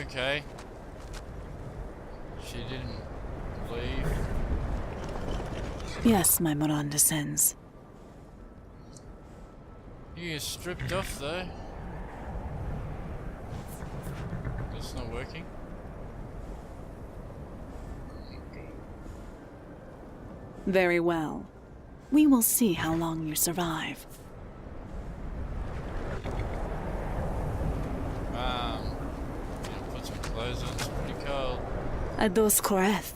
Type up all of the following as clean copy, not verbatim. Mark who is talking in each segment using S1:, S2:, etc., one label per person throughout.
S1: Okay. She didn't leave.
S2: Yes, my Moran descends.
S1: You get stripped off though. That's not working.
S2: Very well. We will see how long you survive.
S1: Put some clothes on, it's pretty cold.
S2: Ados Koreth.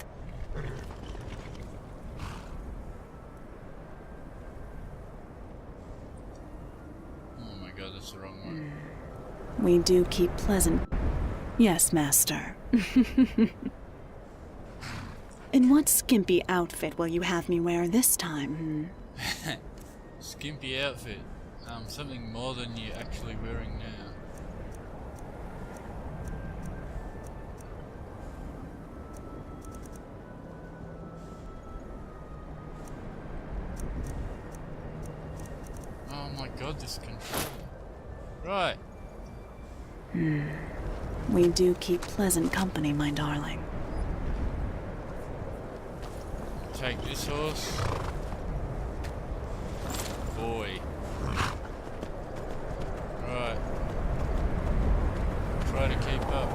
S1: Oh my god, that's the wrong one.
S2: We do keep pleasant. Yes, master. In what skimpy outfit will you have me wear this time?
S1: Skimpy outfit. Something more than you're actually wearing now. Oh my god, this controller. Right.
S2: We do keep pleasant company, my darling.
S1: Take this horse. Boy. Right. Try to keep up.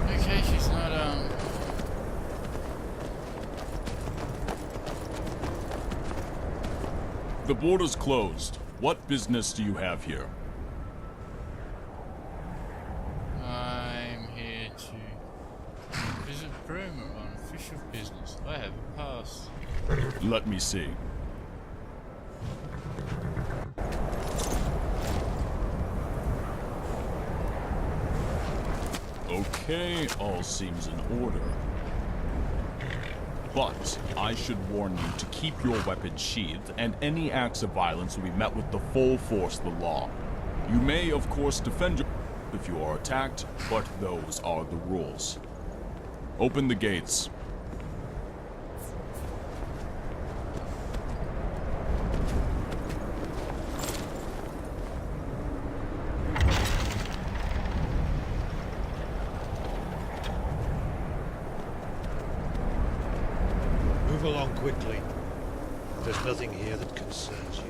S1: Okay, she's not,
S3: The border's closed. What business do you have here?
S1: I'm here to visit Bruma on official business. I have a pass.
S3: Let me see. Okay, all seems in order. But I should warn you to keep your weapons sheathed, and any acts of violence will be met with the full force of the law. You may, of course, defend yourself if you are attacked, but those are the rules. Open the gates.
S4: Move along quickly. There's nothing here that concerns you.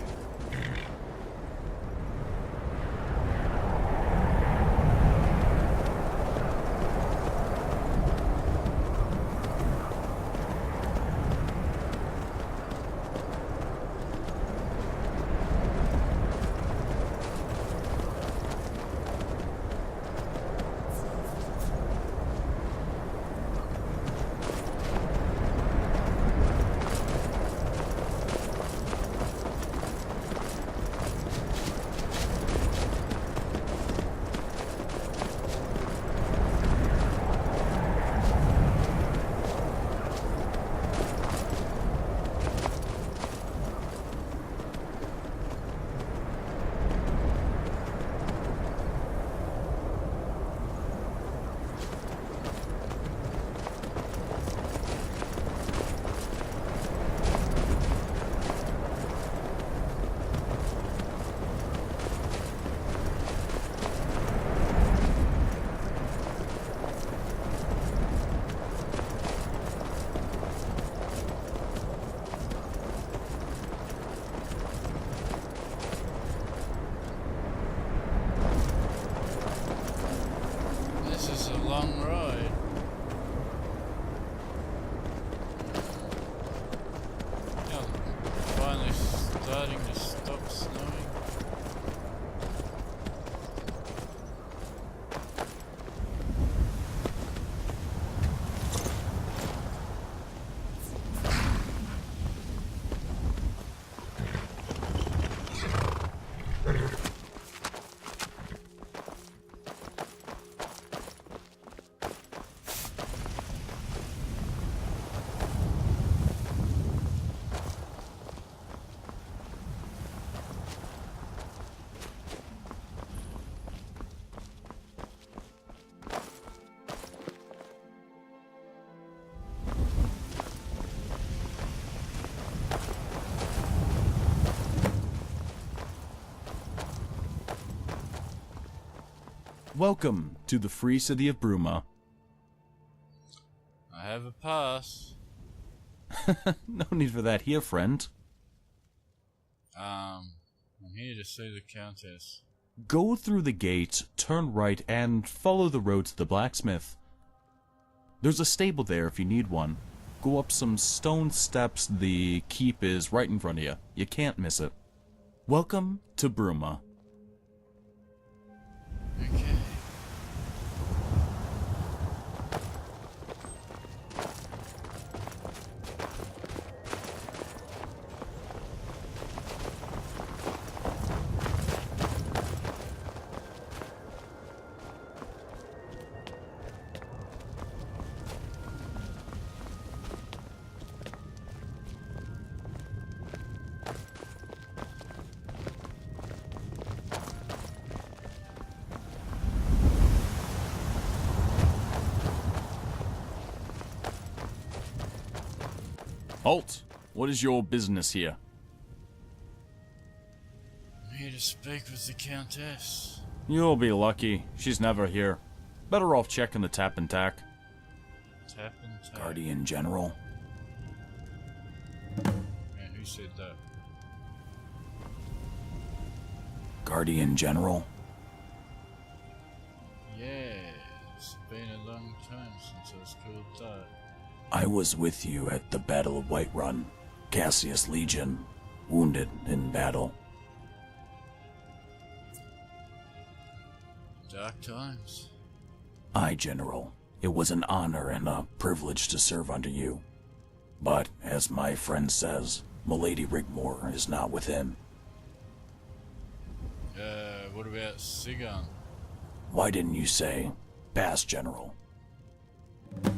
S3: Welcome to the free city of Bruma.
S1: I have a pass.
S3: No need for that here, friend.
S1: I'm here to see the Countess.
S3: Go through the gate, turn right, and follow the road to the blacksmith. There's a stable there if you need one. Go up some stone steps, the keep is right in front of you. You can't miss it. Welcome to Bruma.
S1: Okay.
S3: Halt! What is your business here?
S1: I'm here to speak with the Countess.
S3: You'll be lucky. She's never here. Better off checking the tap and tack.
S1: Tap and tap.
S3: Guardian General.
S1: Yeah, who said that?
S3: Guardian General.
S1: Yeah, it's been a long time since I was called that.
S3: I was with you at the Battle of Whiterun, Cassius Legion, wounded in battle.
S1: Dark times.
S3: Aye, General. It was an honor and a privilege to serve under you. But, as my friend says, Milady Rigmor is not within.
S1: What about Sigan?
S3: Why didn't you say, pass, General?
S1: Pass.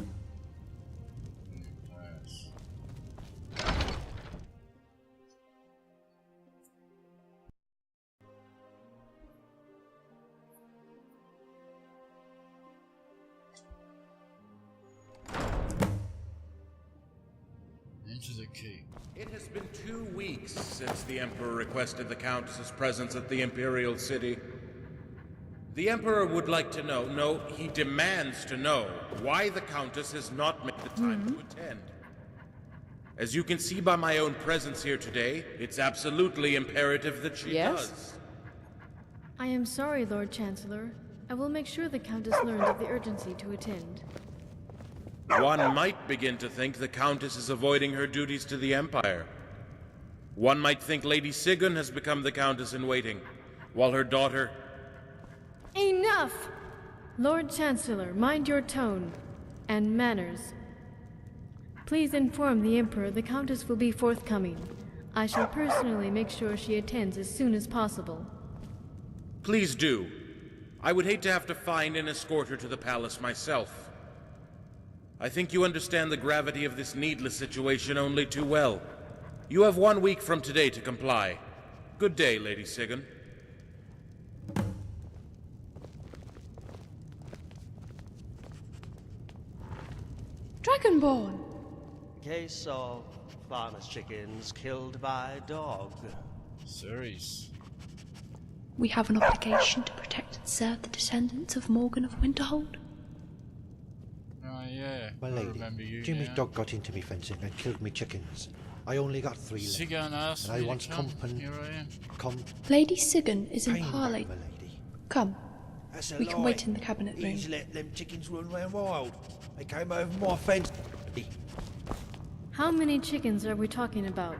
S1: Into the keep.
S5: It has been 2 weeks since the Emperor requested the Countess's presence at the Imperial City. The Emperor would like to know, no, he demands to know, why the Countess has not made the time to attend. As you can see by my own presence here today, it's absolutely imperative that she does.
S6: I am sorry, Lord Chancellor. I will make sure the Countess learned of the urgency to attend.
S5: One might begin to think the Countess is avoiding her duties to the Empire. One might think Lady Sigun has become the Countess in waiting, while her daughter...
S6: Enough! Lord Chancellor, mind your tone and manners. Please inform the Emperor the Countess will be forthcoming. I shall personally make sure she attends as soon as possible.
S5: Please do. I would hate to have to find and escort her to the palace myself. I think you understand the gravity of this needless situation only too well. You have 1 week from today to comply. Good day, Lady Sigun.
S7: Dragonborn!
S8: Case of farmer's chickens killed by dog.
S1: Ceres.
S7: We have an obligation to protect and serve the descendants of Morgan of Winterhold.
S1: Oh yeah,
S4: My
S1: I
S4: lady,
S1: remember you
S4: Jimmy's
S1: now.
S4: dog got into me fencing and killed me chickens. I only got 3 left.
S1: Sigan asked
S4: and I
S1: me
S4: want
S1: to come.
S4: company.
S1: Here I am.
S7: Lady Sigan is in
S4: Pain back,
S7: parley.
S4: my lady.
S7: Come,
S9: That's a
S7: we can
S9: lie.
S7: wait in the cabinet room.
S9: He's let them chickens run around wild. They came over my fence.
S6: How many chickens are we talking about?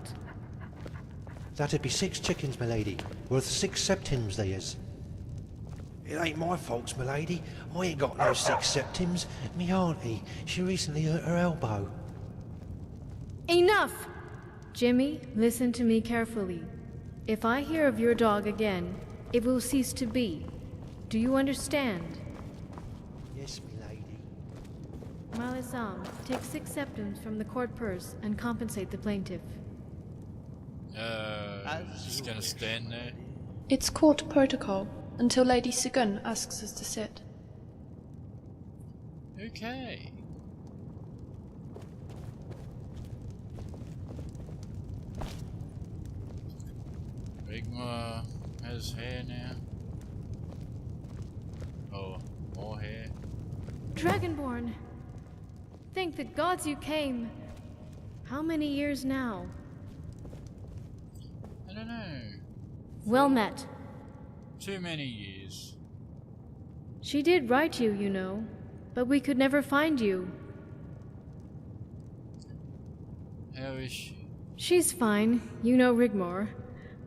S4: That'd be 6 chickens, my lady. Worth 6 septims, they is.
S9: It ain't my faults, my lady. I ain't got no 6 septims. Me auntie, she recently hurt her elbow.
S6: Enough! Jimmy, listen to me carefully. If I hear of your dog again, it will cease to be. Do you understand?
S9: Yes, my lady.
S6: Malisam, take 6 septims from the court purse and compensate the plaintiff.
S1: Just gonna stand there.
S7: It's court protocol until Lady Sigun asks us to sit.
S1: Okay. Rigmor has hair now. Oh,
S6: Dragonborn! Thank the gods you came! How many years now?
S1: I don't know.
S6: Well met.
S1: Too many years.
S6: She did write you, you know, but we could never find you.
S1: How is she?
S6: She's fine. You know Rigmor.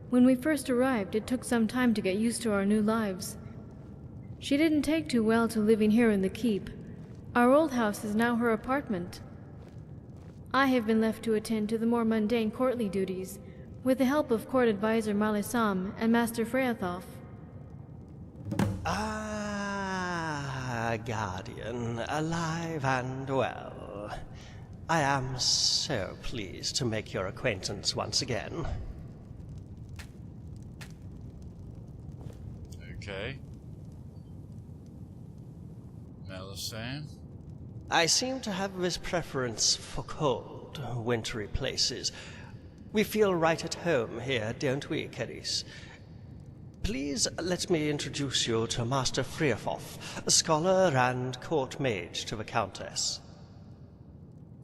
S6: When we first arrived, it took some time to get used to our new lives. She didn't take too well to living here in the keep. Our old house is now her apartment. I have been left to attend to the more mundane courtly duties, with the help of court advisor Malisam and Master Freathoff.
S8: Ah, Guardian, alive and well. I am so pleased to make your acquaintance once again.
S1: Okay. Melisande?
S8: I seem to have this preference for cold, wintry places. We feel right at home here, don't we, Keris? Please let me introduce you to Master Freathoff, a scholar and court mage to the Countess.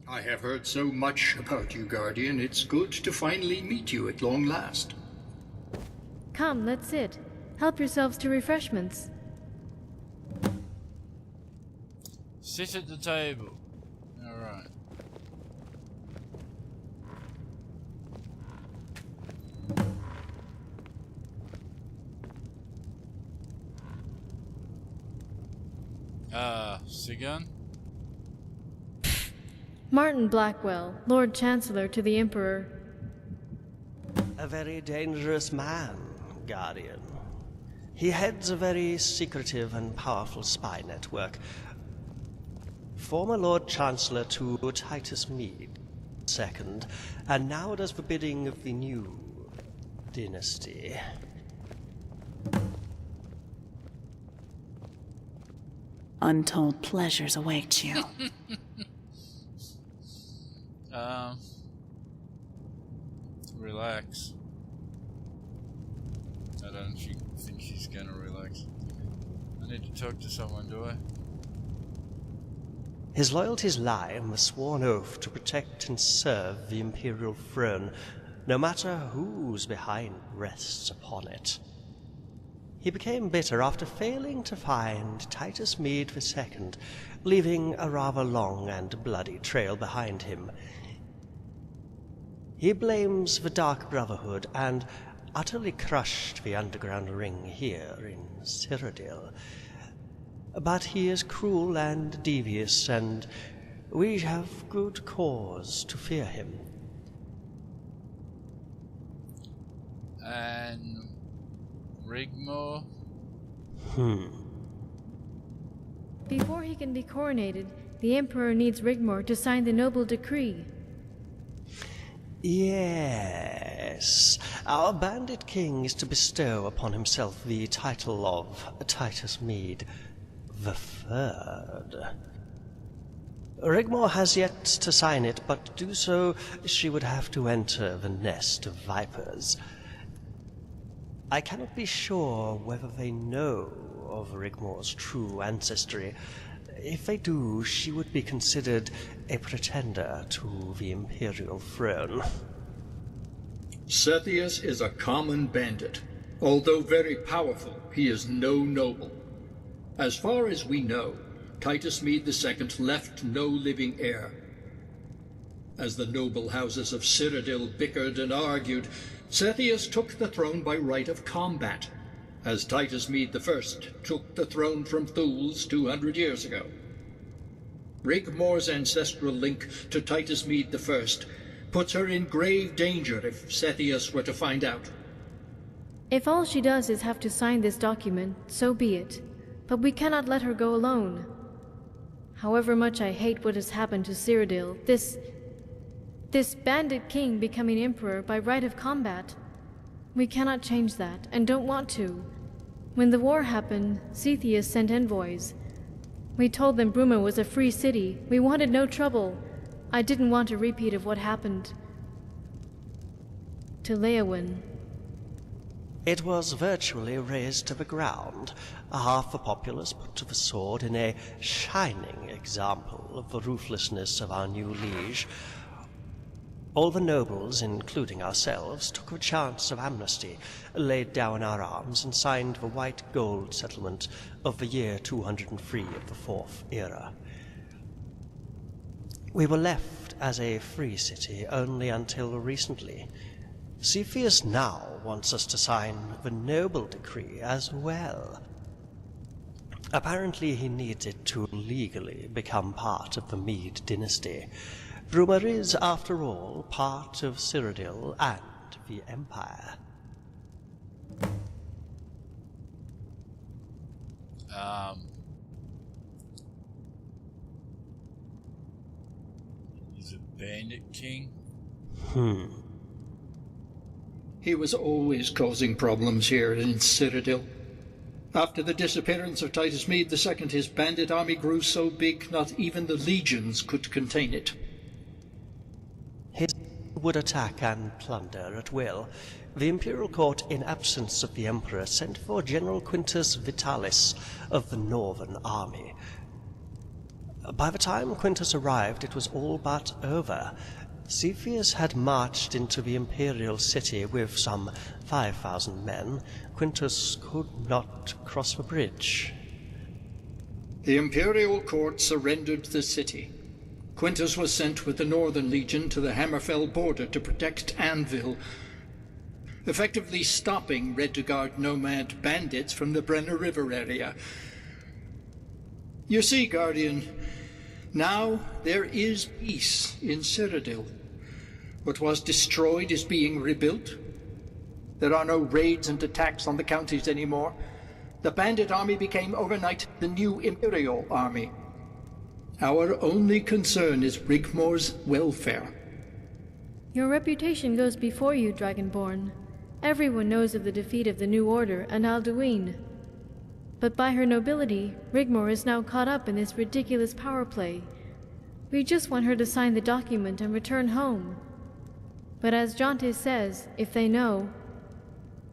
S10: I have heard so much about you, Guardian. It's good to finally meet you at long last.
S6: Come, let's sit. Help yourselves to refreshments.
S1: Sit at the table. Alright. Sigun?
S6: Martin Blackwell, Lord Chancellor to the Emperor.
S8: A very dangerous man, Guardian. He heads a very secretive and powerful spy network. Former Lord Chancellor to Titus Mead II, and now does the bidding of the new dynasty.
S2: Untold pleasures await you.
S1: Relax. I don't think she's gonna relax. I need to talk to someone, do I?
S8: His loyalties lie in the sworn oath to protect and serve the Imperial throne, no matter whose behind rests upon it. He became bitter after failing to find Titus Mead II, leaving a rather long and bloody trail behind him. He blames the Dark Brotherhood and utterly crushed the underground ring here in Cyrodiil. But he is cruel and devious, and we have good cause to fear him.
S1: And Rigmor?
S6: Before he can be coronated, the Emperor needs Rigmor to sign the noble decree.
S8: Yes. Our bandit king is to bestow upon himself the title of Titus Mead III. Rigmor has yet to sign it, but to do so, she would have to enter the nest of vipers. I cannot be sure whether they know of Rigmor's true ancestry. If they do, she would be considered a pretender to the Imperial throne.
S10: Sethius is a common bandit. Although very powerful, he is no noble. As far as we know, Titus Mead II left no living heir. As the noble houses of Cyrodiil bickered and argued, Sethius took the throne by right of combat, as Titus Mead I took the throne from Thules 200 years ago. Rigmor's ancestral link to Titus Mead I puts her in grave danger if Sethius were to find out.
S6: If all she does is have to sign this document, so be it. But we cannot let her go alone. However much I hate what has happened to Cyrodiil, this bandit king becoming emperor by right of combat, we cannot change that, and don't want to. When the war happened, Sethius sent envoys. We told them Bruma was a free city. We wanted no trouble. I didn't want a repeat of what happened to Leowyn.
S8: It was virtually razed to the ground, half the populace put to the sword in a shining example of the ruthlessness of our new liege. All the nobles, including ourselves, took a chance of amnesty, laid down our arms, and signed the white gold settlement of the year 203 of the Fourth Era. We were left as a free city only until recently. Cepheus now wants us to sign the noble decree as well. Apparently he needs it to legally become part of the Mede dynasty. Bruma is, after all, part of Cyrodiil and the Empire.
S1: He's a bandit king?
S10: He was always causing problems here in Cyrodiil. After the disappearance of Titus Mede II, his bandit army grew so big not even the legions could contain it.
S8: His would attack and plunder at will. The Imperial Court, in absence of the Emperor, sent for General Quintus Vitalis of the Northern Army. By the time Quintus arrived, it was all but over. Cepheus had marched into the Imperial City with some 5,000 men. Quintus could not cross the bridge.
S10: The Imperial Court surrendered the city. Quintus was sent with the Northern Legion to the Hammerfell border to protect Anvil, effectively stopping Red-to-Guard nomad bandits from the Brenner River area. You see, Guardian, now there is peace in Cyrodiil. What was destroyed is being rebuilt. There are no raids and attacks on the counties anymore. The bandit army became overnight the new Imperial army. Our only concern is Rigmor's welfare.
S6: Your reputation goes before you, Dragonborn. Everyone knows of the defeat of the New Order and Alduin. But by her nobility, Rigmor is now caught up in this ridiculous power play. We just want her to sign the document and return home. But as Jonte says, if they know,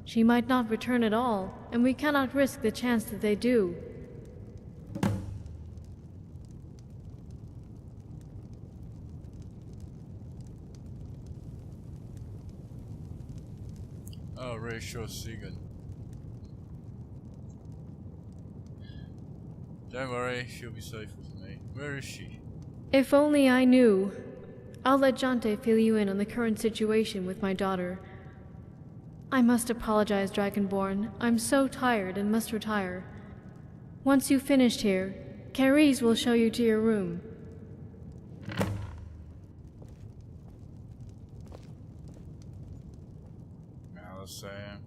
S6: she might not return at all, and we cannot risk the chance that they do.
S1: Oh, Rachel Segan. Don't worry, she'll be safe with me. Where is she?
S6: If only I knew. I'll let Jonte fill you in on the current situation with my daughter. I must apologize, Dragonborn. I'm so tired and must retire. Once you've finished here, Carice will show you to your room.
S1: Sam.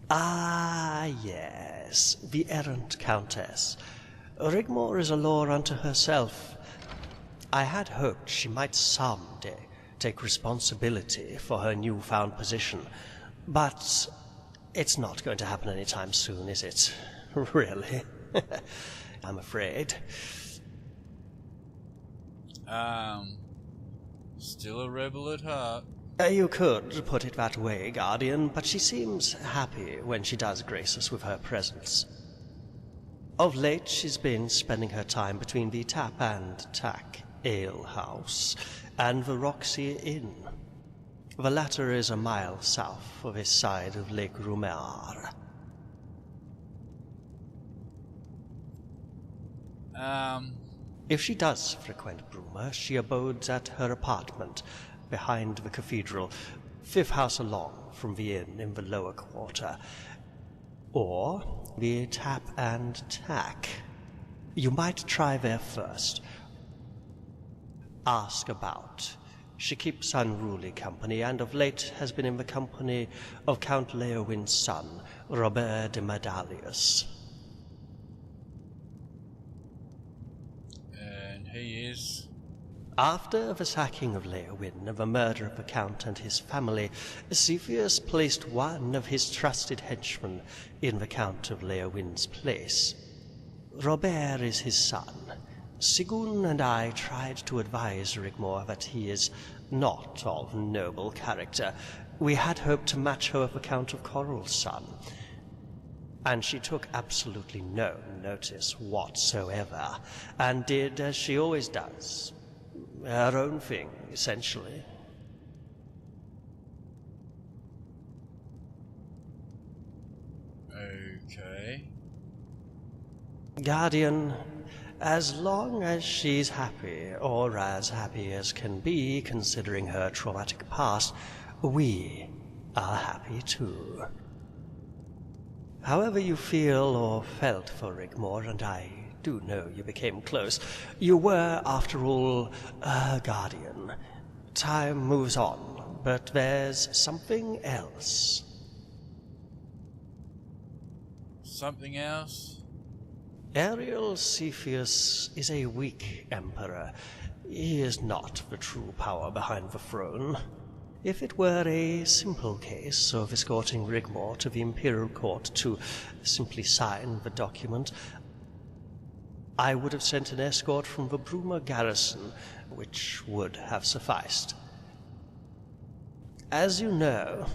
S8: Ah, yes, the errant Countess. Rigmor is a law unto herself. I had hoped she might someday take responsibility for her newfound position, but it's not going to happen anytime soon, is it? Really? I'm afraid.
S1: Still a rebel at heart.
S8: You could put it that way, Guardian, but she seems happy when she does grace us with her presence. Of late, she's been spending her time between the Tap and Tack Ale House and the Roxy Inn. The latter is a mile south of this side of Lake Rigmor. If she does frequent Bruma, she abodes at her apartment behind the cathedral, 5th house along from the inn in the lower quarter, or the Tap and Tack. You might try there first. Ask about. She keeps unruly company, and of late has been in the company of Count Leowin's son, Robert de Medalius.
S1: And he is?
S8: After the sacking of Leowin and the murder of the Count and his family, Cepheus placed one of his trusted henchmen in the Count of Leowin's place. Robert is his son. Sigun and I tried to advise Rigmor that he is not of noble character, we had hoped to match her with the Count of Coral's son. And she took absolutely no notice whatsoever, and did as she always does. Her own thing, essentially.
S1: Okay.
S8: Guardian, as long as she's happy, or as happy as can be considering her traumatic past, we are happy too. However you feel or felt for Rigmor, and I do know you became close, you were, after all, a guardian. Time moves on, but there's something else.
S1: Something else?
S8: Ariel Cepheus is a weak emperor. He is not the true power behind the throne. If it were a simple case of escorting Rigmor to the Imperial Court to simply sign the document, I would have sent an escort from the Bruma garrison, which would have sufficed. As you know,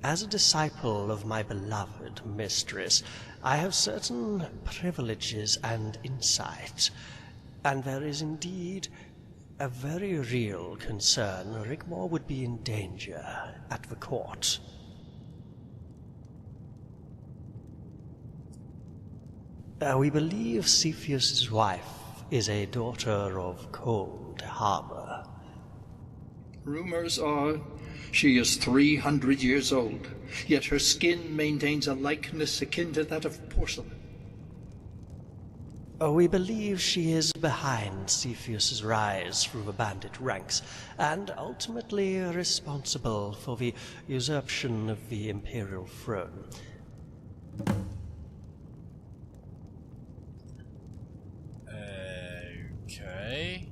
S8: as a disciple of my beloved mistress, I have certain privileges and insight, and there is indeed a very real concern Rigmor would be in danger at the court. We believe Cepheus's wife is a daughter of Cold Harbor.
S10: Rumors are she is 300 years old, yet her skin maintains a likeness akin to that of porcelain.
S8: We believe she is behind Cepheus's rise through the bandit ranks, and ultimately responsible for the usurpation of the Imperial throne.
S1: Okay.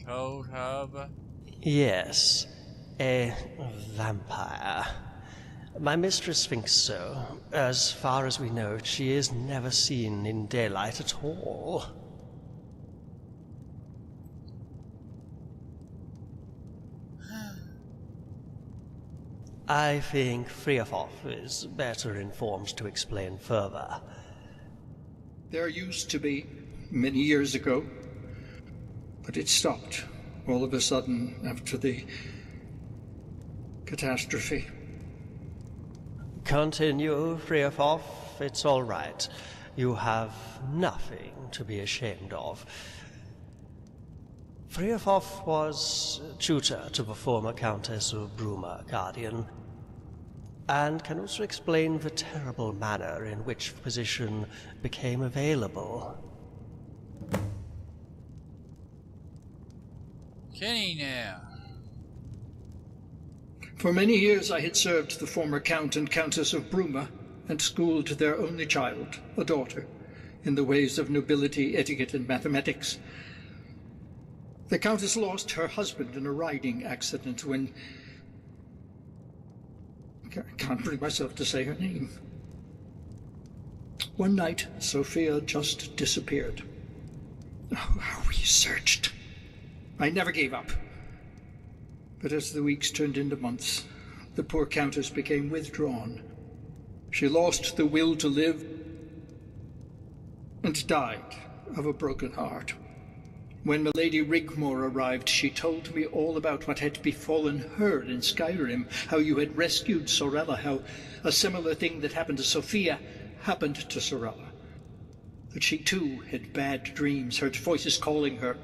S1: Cold Harbor?
S8: Yes, a vampire. My mistress thinks so. As far as we know, she is never seen in daylight at all. I think Friafoff is better informed to explain further.
S10: There used to be, many years ago, but it stopped all of a sudden after the catastrophe.
S8: Continue, Friafoff. It's all right. You have nothing to be ashamed of. Friafoff was tutor to the former Countess of Bruma, Guardian, and can also explain the terrible manner in which the position became available.
S1: Can he now?
S10: For many years I had served the former Count and Countess of Bruma and schooled their only child, a daughter, in the ways of nobility, etiquette, and mathematics. The Countess lost her husband in a riding accident when... I can't bring myself to say her name. One night, Sophia just disappeared. Oh, we searched. I never gave up. But as the weeks turned into months, the poor Countess became withdrawn. She lost the will to live and died of a broken heart. When Milady Rigmor arrived, she told me all about what had befallen her in Skyrim, how you had rescued Sorella, how a similar thing that happened to Sophia happened to Sorella. That she too had bad dreams, heard voices calling her.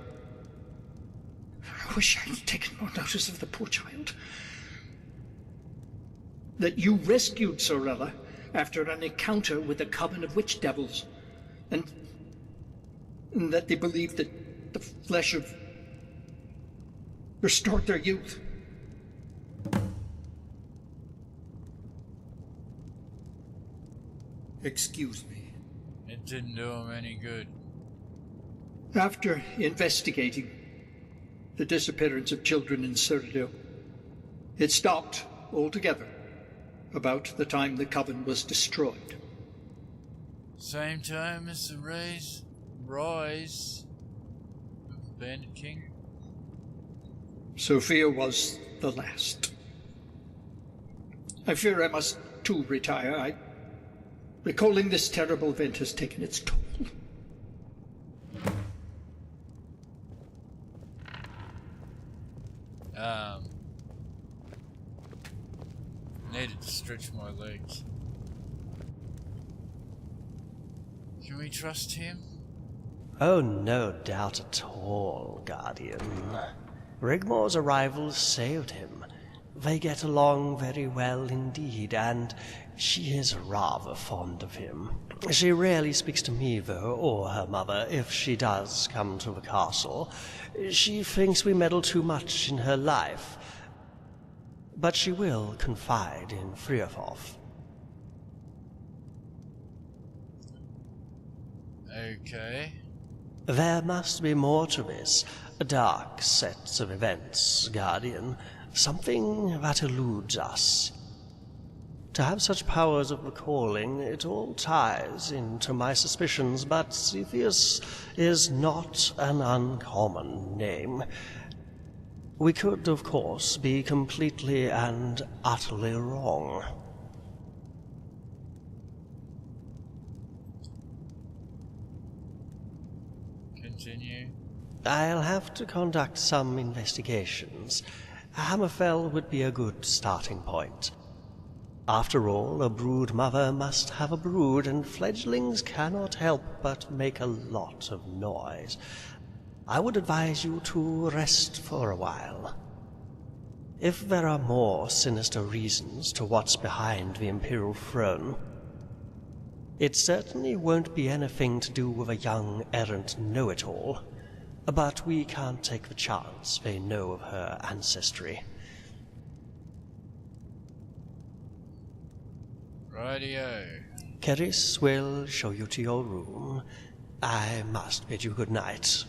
S10: I wish I had taken more notice of the poor child. That you rescued Sorella after an encounter with a coven of witch devils, and that they believed that the flesh of restored their youth. Excuse me.
S1: It didn't do him any good.
S10: After investigating the disappearance of children in Cyrodiil, it stopped altogether about the time the coven was destroyed.
S1: Same time as the rise of the Bandit King?
S10: Sophia was the last. I fear I must too retire. Recalling this terrible event has taken its toll.
S1: Needed to stretch my legs. Can we trust him?
S8: Oh, no doubt at all, Guardian. Rigmor's arrival saved him. They get along very well indeed, and she is rather fond of him. She rarely speaks to me, though, or her mother, if she does come to the castle. She thinks we meddle too much in her life. But she will confide in Friafoth.
S1: Okay.
S8: There must be more to this. A dark set of events, Guardian. Something that eludes us. To have such powers of recalling, it all ties into my suspicions, but Cepheus is not an uncommon name. We could, of course, be completely and utterly wrong.
S1: Continue.
S8: I'll have to conduct some investigations. Hammerfell would be a good starting point. After all, a brood mother must have a brood, and fledglings cannot help but make a lot of noise. I would advise you to rest for a while. If there are more sinister reasons to what's behind the Imperial throne, it certainly won't be anything to do with a young errant know-it-all. But we can't take the chance they know of her ancestry.
S1: Rightio.
S8: Keris will show you to your room. I must bid you good night.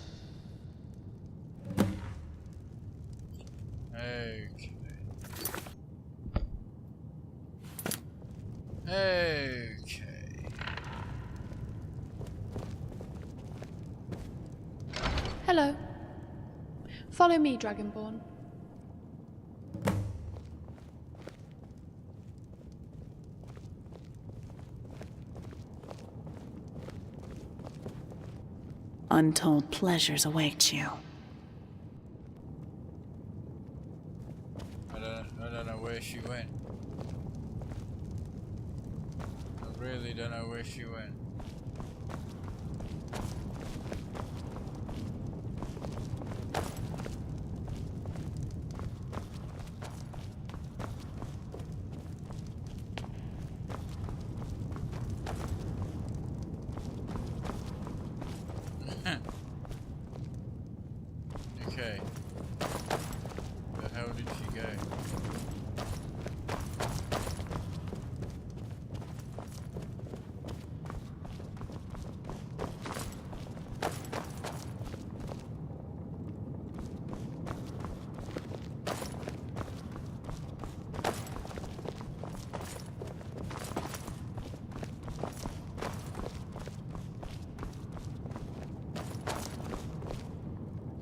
S1: Okay. Okay.
S7: Hello. Follow me, Dragonborn.
S2: Untold pleasures await you.
S1: I don't know where she went. I really don't know where she went. Okay. The hell did she go?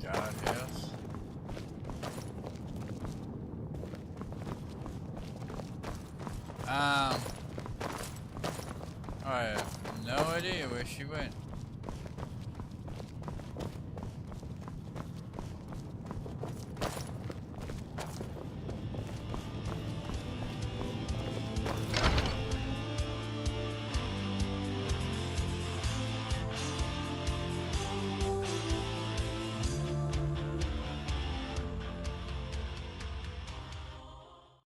S1: Guardhouse. I have no idea where she went.